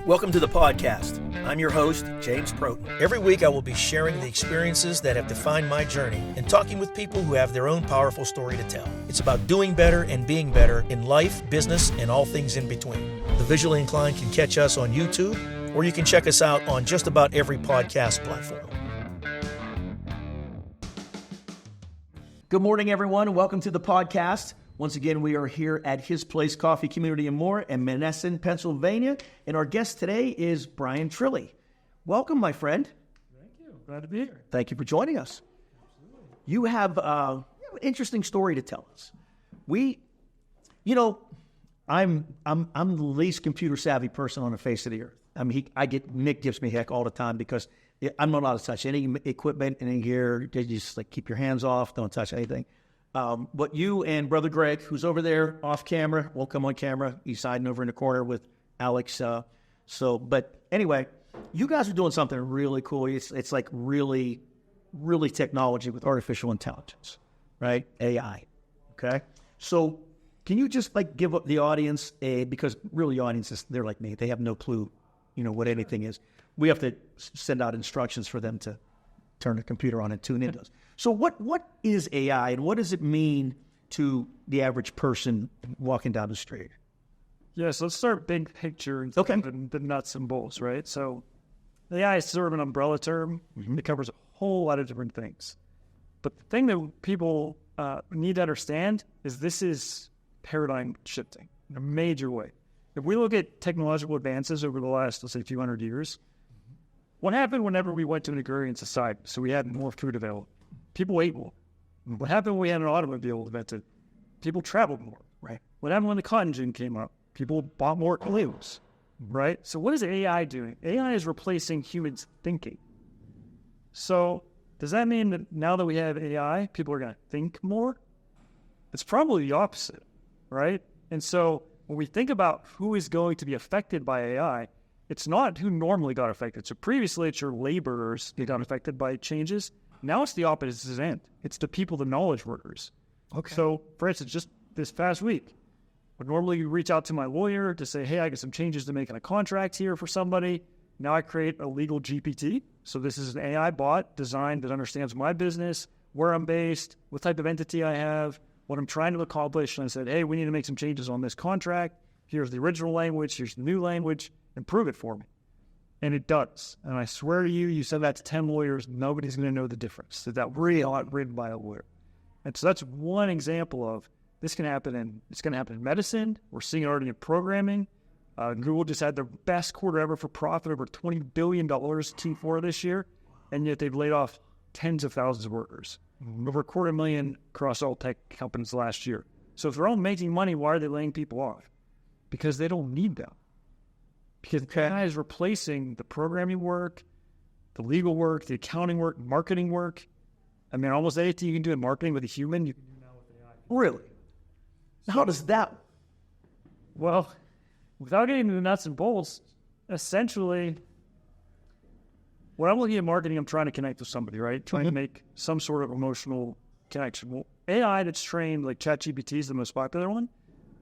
Welcome to the podcast. I'm your host, James Protin. Every week I will be sharing the experiences that have defined my journey and talking with people who have their own powerful story to tell. It's about doing better and being better in life, business, and all things in between. The visually inclined can catch us on YouTube, or you can check us out on just about every podcast platform. Good morning, everyone. Welcome to the podcast. Once again, we are here at His Place Coffee Community and More in Menneson, Pennsylvania, and our guest today is Bryan Trilli. Welcome, my friend. Thank you. Glad to be here. Thank you for joining us. Absolutely. You have an interesting story to tell us. I'm the least computer savvy person on the face of the earth. I mean, Nick gives me heck all the time because I'm not allowed to touch any equipment, any gear. They just keep your hands off, don't touch anything. But you and Brother Greg, who's over there off camera, won't come on camera. He's hiding over in the corner with Alex. But anyway, you guys are doing something really cool. It's like really, really technology with artificial intelligence, right? AI. Okay. So can you just give up the audience because really audiences, they're like me. They have no clue, what anything is. We have to send out instructions for them to turn the computer on and tune into us. So what is AI and what does it mean to the average person walking down the street? Yes, let's start big picture and the nuts and bolts, right? So AI is sort of an umbrella term. Mm-hmm. It covers a whole lot of different things. But the thing that people need to understand is this is paradigm shifting in a major way. If we look at technological advances over the last, let's say, few hundred years, what happened whenever we went to an agrarian society? So we had more food available. People ate more. What happened when we had an automobile invented? People traveled more. Right. What happened when the cotton gin came up? People bought more clothes. Right? So what is AI doing? AI is replacing humans thinking. So does that mean that now that we have AI, people are going to think more? It's probably the opposite, right? And so when we think about who is going to be affected by AI, it's not who normally got affected. So previously, it's your laborers who got affected by changes. Now it's the opposite end. It's the people, the knowledge workers. Okay. So, for instance, just this past week, would normally reach out to my lawyer to say, hey, I got some changes to make in a contract here for somebody. Now I create a legal GPT. So this is an AI bot designed that understands my business, where I'm based, what type of entity I have, what I'm trying to accomplish. And I said, hey, we need to make some changes on this contract. Here's the original language. Here's the new language. Improve it for me. And it does. And I swear to you, you said that to 10 lawyers, nobody's going to know the difference. That really not written by a lawyer. And so that's one example of this can happen it's going to happen in medicine. We're seeing it already in programming. Google just had their best quarter ever for profit, over $20 billion Q4 this year. And yet they've laid off tens of thousands of workers. Mm-hmm. Over 250,000 across all tech companies last year. So if they're all making money, why are they laying people off? Because they don't need them. Because AI is replacing the programming work, the legal work, the accounting work, marketing work. I mean, almost anything you can do in marketing with a human, you can do now with AI. Really? How does that? Well, without getting into the nuts and bolts, essentially, when I'm looking at marketing, I'm trying to connect with somebody, right? Trying to make some sort of emotional connection. Well, AI that's trained, like ChatGPT is the most popular one,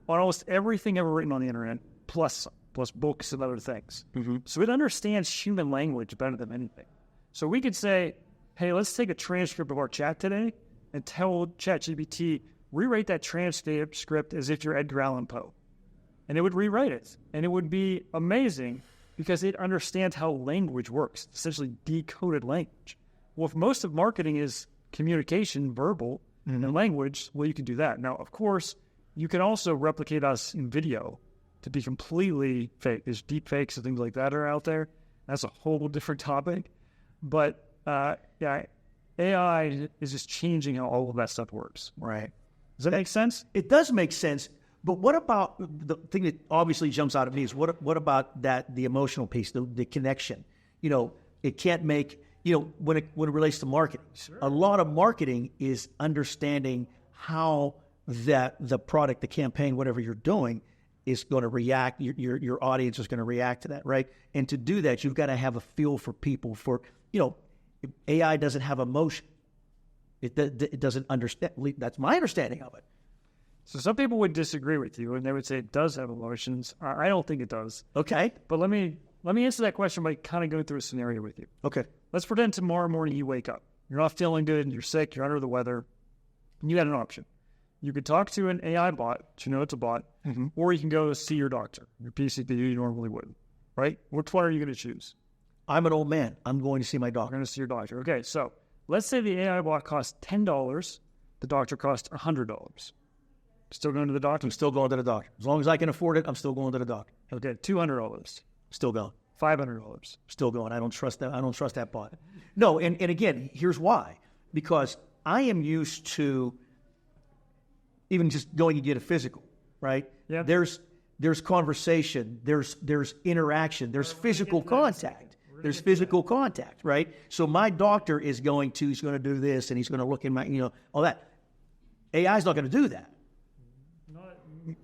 on almost everything ever written on the internet, plus books and other things. Mm-hmm. So it understands human language better than anything. So we could say, hey, let's take a transcript of our chat today and tell ChatGPT, rewrite that transcript as if you're Edgar Allan Poe. And it would rewrite it. And it would be amazing because it understands how language works, essentially decoded language. Well, if most of marketing is communication, verbal, and language, well, you can do that. Now, of course, you can also replicate us in video to be completely fake. There's deep fakes and things like that are out there. That's a whole different topic. But AI is just changing how all of that stuff works. Right. Does that make sense? It does make sense. But what about the thing that obviously jumps out at me is what about the emotional piece, the connection? It can't make, when it relates to marketing. Sure. A lot of marketing is understanding how the product, the campaign, whatever you're doing, is going to react. Your audience is going to react to that, right? And to do that, you've got to have a feel for people. AI doesn't have emotion. It doesn't understand. That's my understanding of it. So some people would disagree with you, and they would say it does have emotions. I don't think it does. Okay. But let me let me answer that question by kind of going through a scenario with you. Okay. Let's pretend tomorrow morning you wake up. You're not feeling good, you're sick, you're under the weather, and you had an option. You could talk to an AI bot, which you know it's a bot, or you can go see your doctor, your PCP you normally would, right? Which one are you going to choose? I'm an old man. I'm going to see my You're doctor. going to see your doctor. Okay, so let's say the AI bot costs $10, the doctor costs $100. Still going to the doctor? I'm still going to the doctor. As long as I can afford it, I'm still going to the doctor. Okay, $200. Still going. $500. Still going. I don't trust that. I don't trust that bot. No, and again, here's why. Because I am used to even just going to get a physical, right? Yeah. There's conversation, there's interaction, there's physical contact. There's physical contact, right? So my doctor he's going to do this, and he's going to look in my, all that. AI is not going to do that.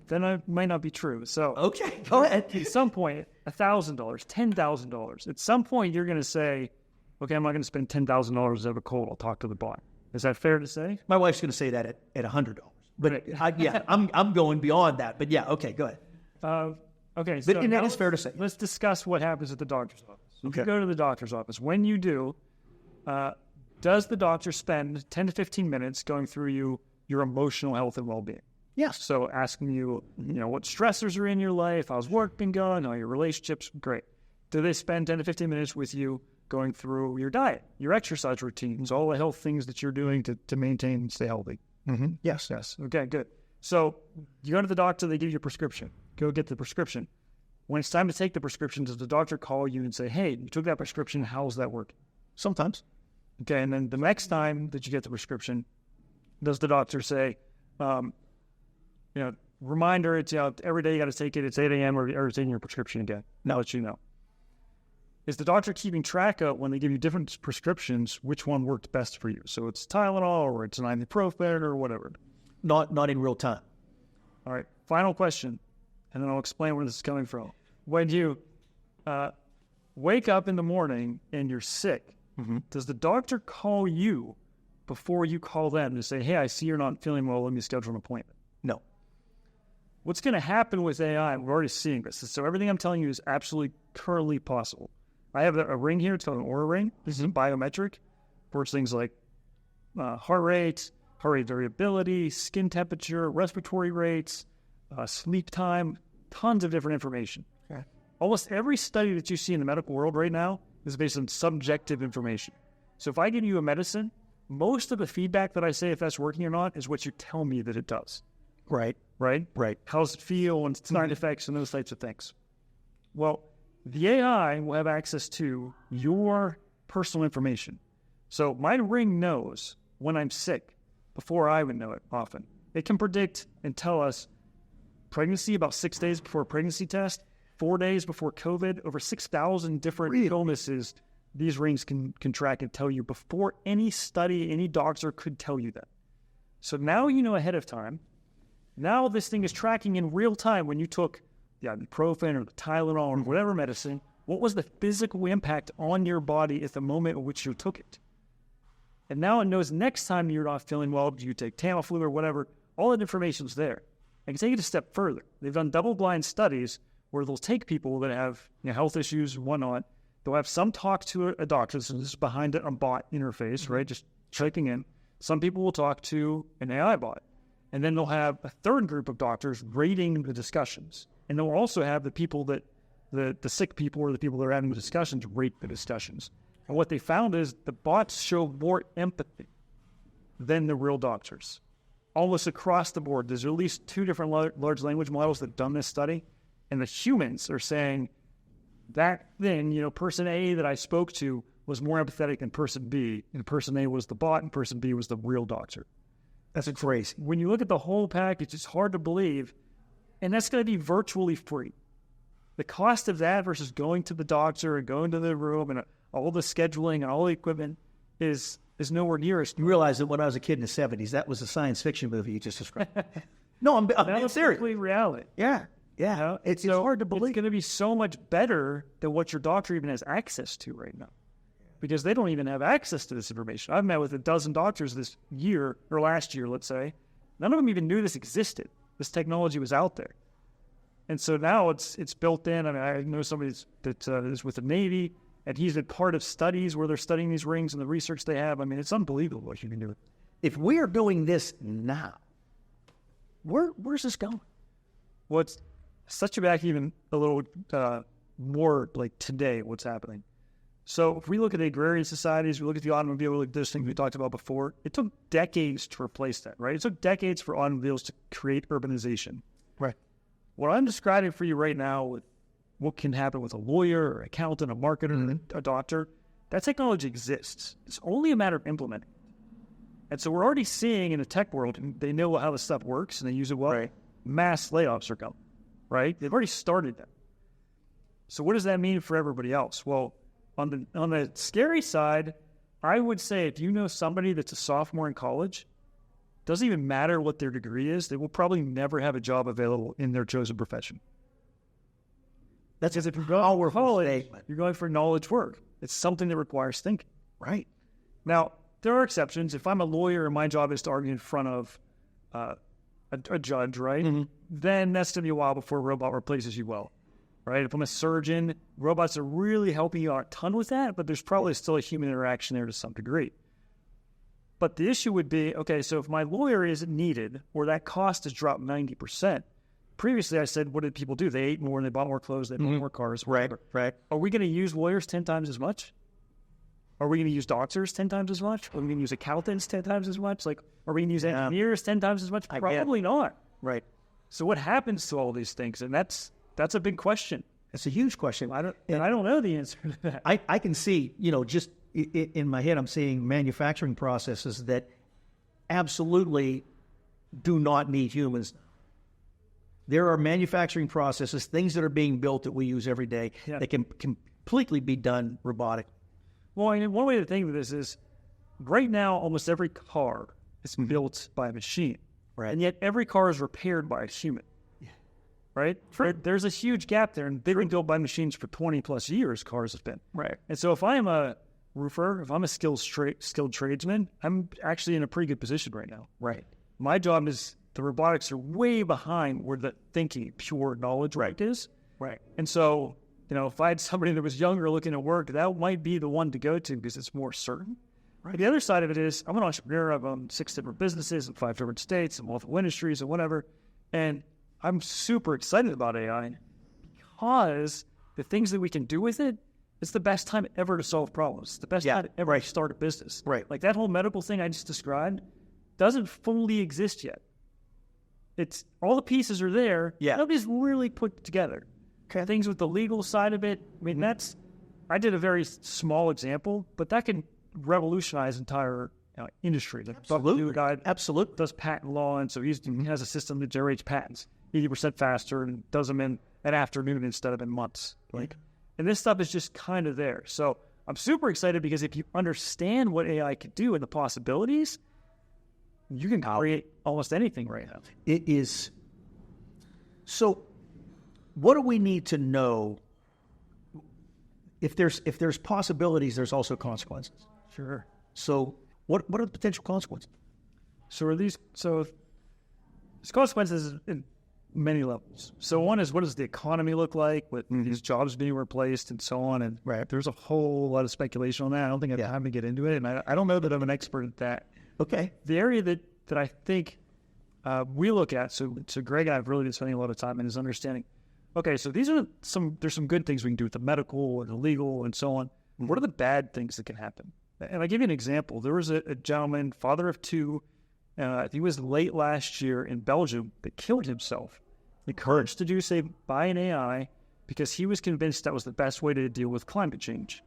Then it might not be true. So Okay, go ahead. at some point, $1,000, $10,000. At some point, you're going to say, okay, I'm not going to spend $10,000 to have a cold. I'll talk to the bot. Is that fair to say? My wife's going to say that at $100. But Right. I'm going beyond that. But yeah, okay, go ahead. Okay, so And that now is fair to say. Let's discuss what happens at the doctor's office. Okay. You go to the doctor's office. When you do, does the doctor spend 10 to 15 minutes going through your emotional health and well-being? Yes. So asking you, what stressors are in your life, how's work been going, how your relationships, great. Do they spend 10 to 15 minutes with you going through your diet, your exercise routines, all the health things that you're doing to maintain and stay healthy? Mm-hmm. Yes. Yes. Okay, good. So you go to the doctor, they give you a prescription. Go get the prescription. When it's time to take the prescription, does the doctor call you and say, hey, you took that prescription, how's that working? Sometimes. Okay, and then the next time that you get the prescription, does the doctor say, reminder, it's every day you got to take it, it's 8 a.m. or it's in your prescription again. Now that you know. Is the doctor keeping track of, when they give you different prescriptions, which one worked best for you? So it's Tylenol or it's an ibuprofen or whatever. Not in real time. All right, final question, and then I'll explain where this is coming from. When you wake up in the morning and you're sick, does the doctor call you before you call them to say, hey, I see you're not feeling well, let me schedule an appointment? No. What's going to happen with AI, we're already seeing this, so everything I'm telling you is absolutely currently possible. I have a ring here, it's called an Aura ring. This is a biometric for things like heart rate variability, skin temperature, respiratory rates, sleep time, tons of different information. Okay. Almost every study that you see in the medical world right now is based on subjective information. So if I give you a medicine, most of the feedback that I say if that's working or not is what you tell me that it does. Right. Right? Right. How does it feel and side effects and those types of things. Well, the AI will have access to your personal information. So my ring knows when I'm sick before I would know it often. It can predict and tell us pregnancy about 6 days before a pregnancy test, 4 days before COVID, over 6,000 different illnesses these rings can track and tell you before any study, any doctor could tell you that. So now you know ahead of time. Now this thing is tracking in real time when you took the ibuprofen or the Tylenol or whatever medicine, what was the physical impact on your body at the moment at which you took it? And now it knows next time you're not feeling well, do you take Tamiflu or whatever, all that information's there. I can take it a step further. They've done double-blind studies where they'll take people that have health issues and whatnot, they'll have some talk to a doctor, so this is behind a bot interface, right, just checking in. Some people will talk to an AI bot. And then they'll have a third group of doctors rating the discussions. And they'll also have the people that, the sick people or the people that are having the discussions rate the discussions. And what they found is the bots show more empathy than the real doctors. Almost across the board. There's at least 2 different large language models that have done this study. And the humans are saying that thing, person A that I spoke to was more empathetic than person B. And person A was the bot and person B was the real doctor. That's crazy. When you look at the whole package, it's hard to believe. And that's going to be virtually free. The cost of that versus going to the doctor and going to the room and all the scheduling and all the equipment is nowhere near as. You realize that when I was a kid in the 70s, that was a science fiction movie you just described. No, I'm serious. Complete reality. Yeah. It's hard to believe. It's going to be so much better than what your doctor even has access to right now. Because they don't even have access to this information. I've met with a dozen doctors this year, or last year, let's say. None of them even knew this existed. This technology was out there. And so now it's built in. I mean, I know somebody that is with the Navy, and he's been part of studies where they're studying these rings and the research they have. I mean, it's unbelievable what you can do. If we are doing this now, where's this going? Well, it's such a back even a little more like today, what's happening. So if we look at the agrarian societies, we look at the automobile, we look at those things we talked about before, it took decades to replace that, right? It took decades for automobiles to create urbanization. Right. What I'm describing for you right now with what can happen with a lawyer or accountant, a marketer, a doctor, that technology exists. It's only a matter of implementing it. And so we're already seeing in the tech world, and they know how this stuff works and they use it well, right. Mass layoffs are coming, right? They've already started them. So what does that mean for everybody else? Well, on the scary side, I would say if you know somebody that's a sophomore in college, doesn't even matter what their degree is, they will probably never have a job available in their chosen profession. That's because if you're going for college, you're going for knowledge work. It's something that requires thinking. Right. Now, there are exceptions. If I'm a lawyer and my job is to argue in front of a judge, right, then that's going to be a while before a robot replaces you well. Right? If I'm a surgeon, robots are really helping you out a ton with that, but there's probably still a human interaction there to some degree. But the issue would be, okay, so if my lawyer isn't needed or that cost has dropped 90%, previously I said, what did people do? They ate more and they bought more clothes, they bought more cars. Whatever. Right. Are we going to use lawyers 10 times as much? Are we going to use doctors 10 times as much? Are we going to use accountants 10 times as much? Like, are we going to use engineers 10 times as much? Probably not. Right. So what happens to all these things? And that's a big question. It's a huge question. I don't know the answer to that. I can see, just in my head, I'm seeing manufacturing processes that absolutely do not need humans. There are manufacturing processes, things that are being built that we use every day that can completely be done robotically. Well, and one way to think of this is right now, almost every car is built by a machine. Right. And yet every car is repaired by a human. Right? There's a huge gap there, and they've been built by machines for 20 plus years, cars have been. Right. And so if I am a roofer, if I'm a skilled tradesman, I'm actually in a pretty good position right now. Right. My job is, the robotics are way behind where the thinking, pure knowledge work is. Right. And so, if I had somebody that was younger looking at work, that might be the one to go to because it's more certain. Right. The other side of it is, I'm an entrepreneur. I've owned 6 different businesses in 5 different states and multiple industries and whatever. And I'm super excited about AI because the things that we can do with it, it's the best time ever to solve problems. It's the best time ever to start a business. Right. Like that whole medical thing I just described doesn't fully exist yet. It's all the pieces are there. Yeah. Nobody's really put together. Okay. Things with the legal side of it. I mean, I did a very small example, but that can revolutionize entire industry. Like Absolutely. A guy Absolutely. does patent law, and so he has a system that generates patents 80% faster and does them in an afternoon instead of in months. And this stuff is just kind of there. So I'm super excited because if you understand what AI can do and the possibilities, you can create almost anything right now. It is. So what do we need to know? If there's possibilities, there's also consequences. Sure. So what are the potential consequences? So there's consequences in many levels. So one is, what does the economy look like with these jobs being replaced and so on? And there's a whole lot of speculation on that. I don't think I have time to get into it, and I don't know that I'm an expert at that. Okay. The area that I think we look at, so Greg and I have really been spending a lot of time in is understanding, okay, so there's some good things we can do with the medical and the legal and so on. What are the bad things that can happen? And I give you an example. There was a gentleman, father of 2, I think it was late last year in Belgium, that killed himself. Encouraged to do so by an AI because he was convinced that was the best way to deal with climate change.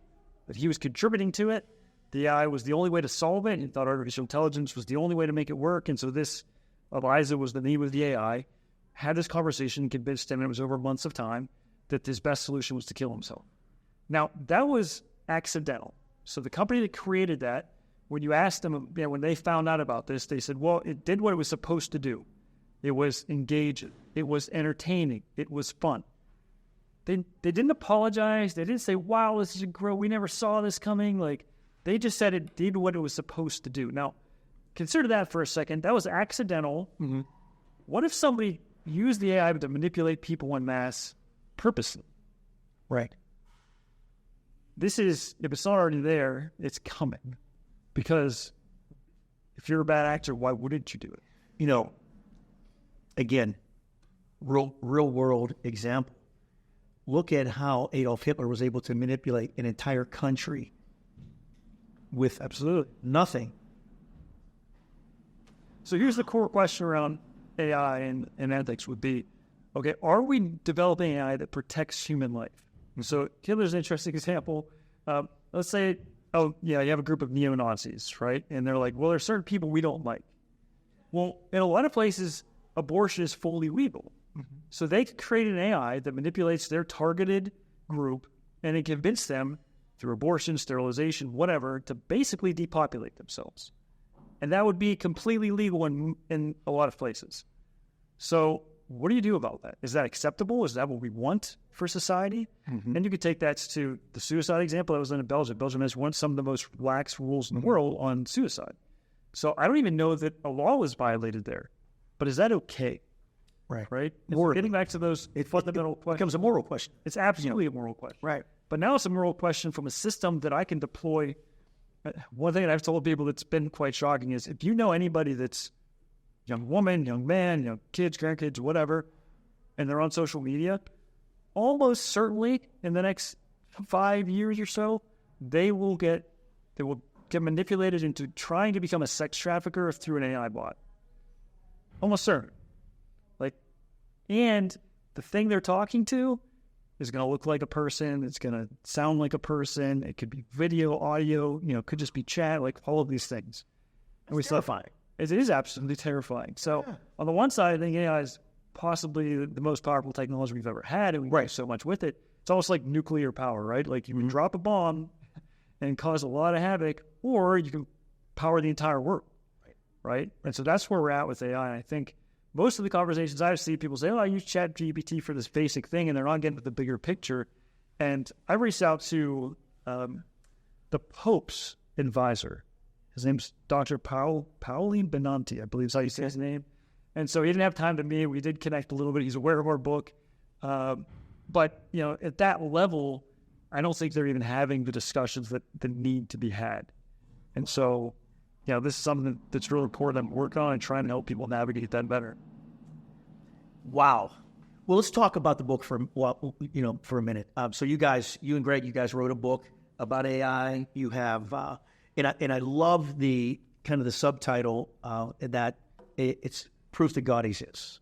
That he was contributing to it. The AI was the only way to solve it. He thought artificial intelligence was the only way to make it work. And so this, Eliza was the name of the AI, had this conversation, convinced him, and it was over months of time, that his best solution was to kill himself. Now, that was accidental. So the company that created that, when you asked them, when they found out about this, they said, well, it did what it was supposed to do. It was engaging. It was entertaining. It was fun. They didn't apologize. They didn't say, wow, this is great. We never saw this coming. They just said it did what it was supposed to do. Now, consider that for a second. That was accidental. What if somebody use the AI to manipulate people en masse purposely. Right. This is, if it's not already there, it's coming. Because if you're a bad actor, why wouldn't you do it? You know, again, real world example. Look at how Adolf Hitler was able to manipulate an entire country with Absolutely nothing. So here's the core question around AI and ethics would be, okay, are we developing AI that protects human life? So Hitler's an interesting example. Let's say, you have a group of neo-Nazis, right? And they're like, well, there's certain people we don't like. Well, in a lot of places, abortion is fully legal. Mm-hmm. So they could create an AI that manipulates their targeted group and it convince them through abortion, sterilization, whatever, to basically depopulate themselves. And that would be completely legal in a lot of places. So what do you do about that? Is that acceptable? Is that what we want for society? Mm-hmm. And you could take that to the suicide example that was done in Belgium. Belgium has some of the most lax rules in the world on suicide. So I don't even know that a law was violated there. But is that okay? Right? So getting back to those fundamental questions. It becomes a moral question. It's absolutely a moral question. Right. But now it's a moral question from a system that I can deploy. One thing that I've told people that's been quite shocking is if you know anybody that's young woman, young man, kids, grandkids, whatever, and they're on social media, almost certainly in the next 5 years or so, they will get manipulated into trying to become a sex trafficker through an AI bot. Almost certain. And the thing they're talking to is going to look like a person. It's going to sound like a person. It could be video, audio, could just be chat, like all of these things. And it's terrifying. It is absolutely terrifying. So on the one side, I think AI is possibly the most powerful technology we've ever had, and we do so much with it. It's almost like nuclear power, right? Like you can drop a bomb and cause a lot of havoc, or you can power the entire world, right? And so that's where we're at with AI. I think most of the conversations I see, people say, I use ChatGPT for this basic thing, and they're not getting to the bigger picture. And I reached out to the Pope's advisor. His name's Dr. Pauline Benanti, I believe is how you say his name. And so he didn't have time to meet. We did connect a little bit. He's aware of our book. But, at that level, I don't think they're even having the discussions that need to be had. And so this is something that's really important I'm working on and trying to help people navigate that better. Wow. Well, let's talk about the book for a minute. So you and Greg, you guys wrote a book about AI. You have, and I love the kind of the subtitle that it's proof that God exists.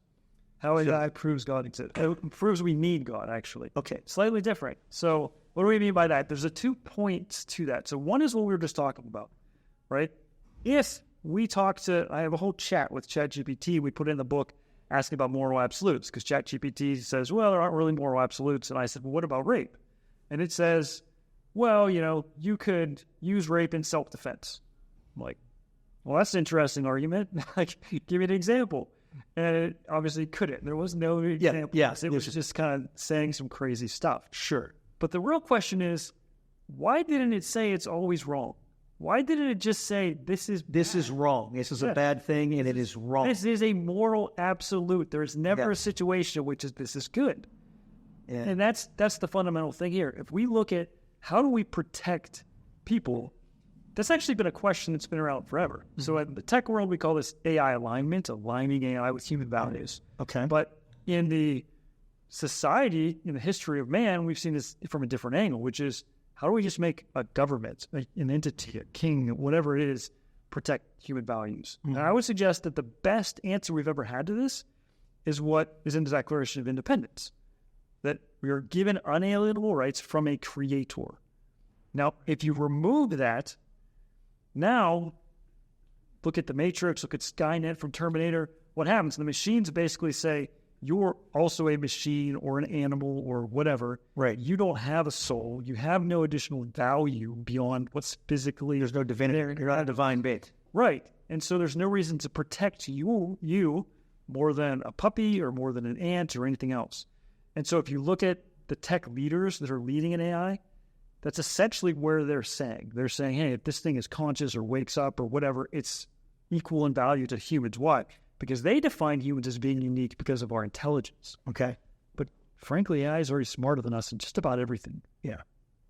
How AI proves God exists. It proves we need God, actually. Okay. Slightly different. So what do we mean by that? There's 2 points to that. So one is what we were just talking about, right? If we I have a whole chat with ChatGPT, we put in the book asking about moral absolutes, because ChatGPT says, well, there aren't really moral absolutes. And I said, well, what about rape? And it says, well, you could use rape in self-defense. I'm like, well, that's an interesting argument. Give me an example. And it obviously couldn't. There was no example. Yes, it was just kind of saying some crazy stuff. Sure. But the real question is, why didn't it say it's always wrong? Why didn't it just say this is wrong? This is a bad thing, and it is wrong. This is a moral absolute. There is never a situation in which this is good. Yeah. And that's the fundamental thing here. If we look at how do we protect people, that's actually been a question that's been around forever. Mm-hmm. So in the tech world, we call this AI alignment, aligning AI with human values. Okay. But in the society, in the history of man, we've seen this from a different angle, which is, how do we just make a government, an entity, a king, whatever it is, protect human values? Mm-hmm. And I would suggest that the best answer we've ever had to this is what is in the Declaration of Independence, that we are given unalienable rights from a creator. Now, if you remove that, now look at the Matrix, look at Skynet from Terminator, what happens? The machines basically say, you're also a machine or an animal or whatever. Right. You don't have a soul. You have no additional value beyond what's physically. There's no divinity. You're not a divine being. Right. And so there's no reason to protect you more than a puppy or more than an ant or anything else. And so if you look at the tech leaders that are leading an AI, that's essentially where they're saying. They're saying, hey, if this thing is conscious or wakes up or whatever, it's equal in value to humans. Why? because they define humans as being unique because of our intelligence. Okay. But frankly, AI is already smarter than us in just about everything. Yeah.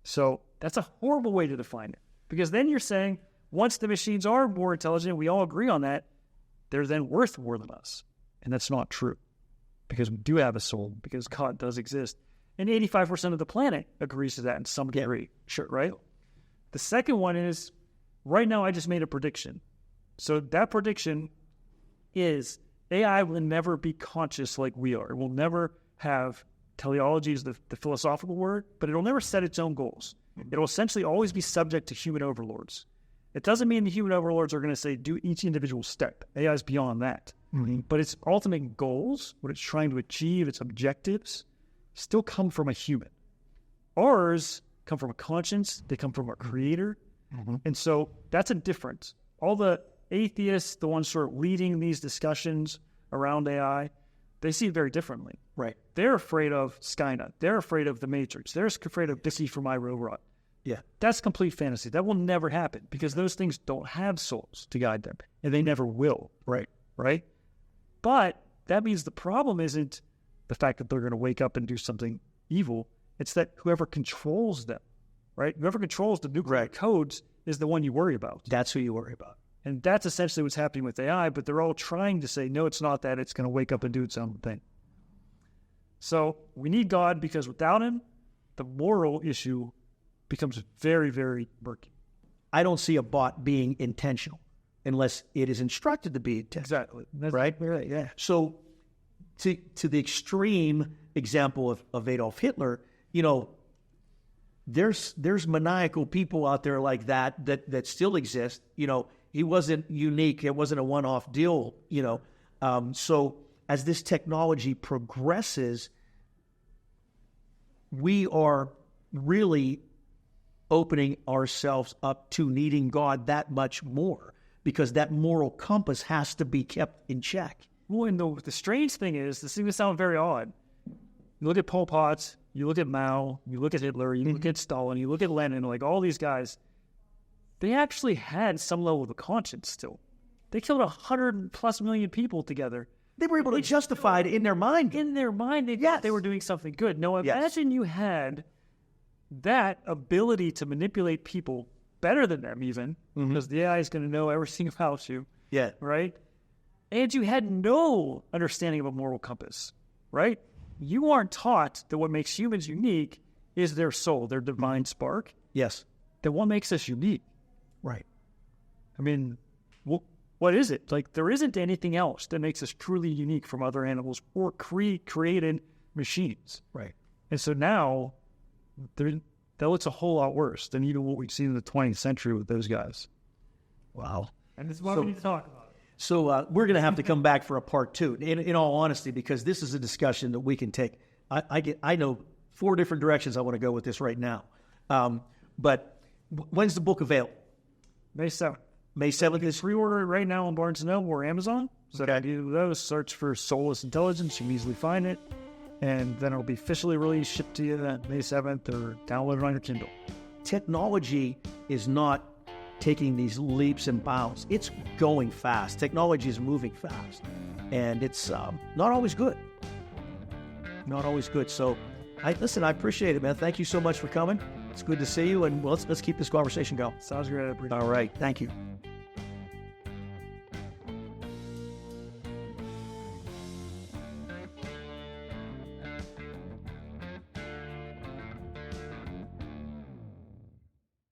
So that's a horrible way to define it, because then you're saying once the machines are more intelligent, we all agree on that, they're then worth more than us. And that's not true, because we do have a soul, because God does exist. And 85% of the planet agrees to that in some degree. Sure, right? The second one is, right now I just made a prediction. So that prediction is AI will never be conscious like we are. It will never have, teleology is the philosophical word, but it'll never set its own goals. It'll essentially always be subject to human overlords. It doesn't mean the human overlords are going to say, do each individual step. AI is beyond that. Mm-hmm. But its ultimate goals, what it's trying to achieve, its objectives, still come from a human. Ours come from a conscience. They come from our creator. Mm-hmm. And so that's a difference. All the atheists, the ones sort of leading these discussions around AI, they see it very differently. Right. They're afraid of Skynet. They're afraid of the Matrix. They're afraid of Dixie from iRobot. Yeah. That's complete fantasy. That will never happen, because those things don't have souls to guide them, and they never will. Right. Right? But that means the problem isn't the fact that they're going to wake up and do something evil. It's that whoever controls them, right? Whoever controls the nuclear codes is the one you worry about. That's who you worry about. And that's essentially what's happening with AI, but they're all trying to say, no, it's not that. It's going to wake up and do its own thing. So we need God, because without him, the moral issue becomes very, very murky. I don't see a bot being intentional unless it is instructed to be intentional. Exactly. Right? Yeah. So to the extreme example of Adolf Hitler, there's maniacal people out there like that still exist. He wasn't unique. It wasn't a one-off deal, So as this technology progresses, we are really opening ourselves up to needing God that much more, because that moral compass has to be kept in check. Well, and the strange thing is, this is going to sound very odd. You look at Pol Pot, you look at Mao, you look at Hitler, you look at Stalin, you look at Lenin, like all these guys, they actually had some level of a conscience still. They killed 100+ million people together. They were able to justify it in their mind. In their mind, they thought they were doing something good. Now, imagine you had that ability to manipulate people better than them even, because the AI is going to know everything about you. Yeah. Right? And you had no understanding of a moral compass, right? You aren't taught that what makes humans unique is their soul, their divine spark. Yes. That what makes us unique. Right. I mean, what is it? Like, there isn't anything else that makes us truly unique from other animals or created machines. Right. And so now, that looks a whole lot worse than even what we've seen in the 20th century with those guys. Wow. And this is why we need to talk about it. So we're going to have to come back for a part 2, in all honesty, because this is a discussion that we can take. I know 4 different directions I want to go with this right now. But when's the book available? May 7th. May 7th is Pre-order it right now on Barnes & Noble or Amazon. So if you do those, search for Soulless Intelligence. You can easily find it. And then it'll be officially released, shipped to you May 7th, or download it on your Kindle. Technology is not taking these leaps and bounds. It's going fast. Technology is moving fast. And it's not always good. Not always good. So, I appreciate it, man. Thank you so much for coming. It's good to see you, and let's keep this conversation going. Sounds great. All right. Thank you.